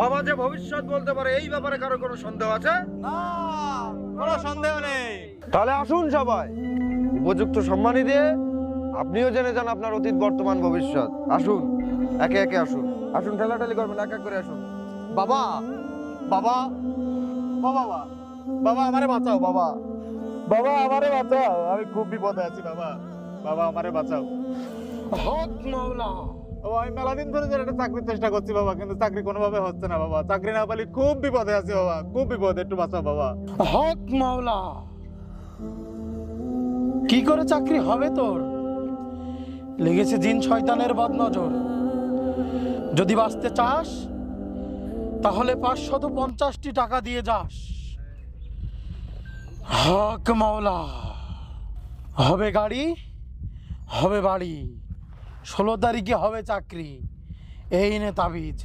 বাবা যে ভবিষ্যৎ বলতে পারে এই ব্যাপারে কারো কোনো সন্দেহ আছে? না, কোনো সন্দেহ নেই। তাহলে আসুন সবাই, উপযুক্ত সম্মানী দিয়ে আপনিও জেনে যান আপনার অতীত, বর্তমান, ভবিষ্যৎ। আসুন, একে একে আসুন। আসুন, ঠেলাঠেলি করবেন, এক এক করে আসুন। বাবা, বাবা, বাবা, বাবা আমারে বাঁচাও বাবা। বাবা আমারে বাঁচাও, আমি খুব বিপদে আছি বাবা। বাবা আমারে বাঁচাও। হক মাওলা। বাবা আমি মেলা দিন ধরে একটা চাকরির চেষ্টা করছি বাবা, কিন্তু চাকরি কোনোভাবে হচ্ছে না বাবা। চাকরি না পেলে খুব বিপদে আছি বাবা, খুব বিপদ, একটু বাঁচাও বাবা। হক মাওলা। কি করে চাকরি হবে তোর? লেগেছে জিন শয়তানের বদনজর। যদি বাঁচতে চাস তাহলে 550টি টাকা দিয়ে যাস। হক মাওলা। হবে গাড়ি, হবে বাড়ি, 16 তারিখে হবে চাকরি। এই নে তাবিজ।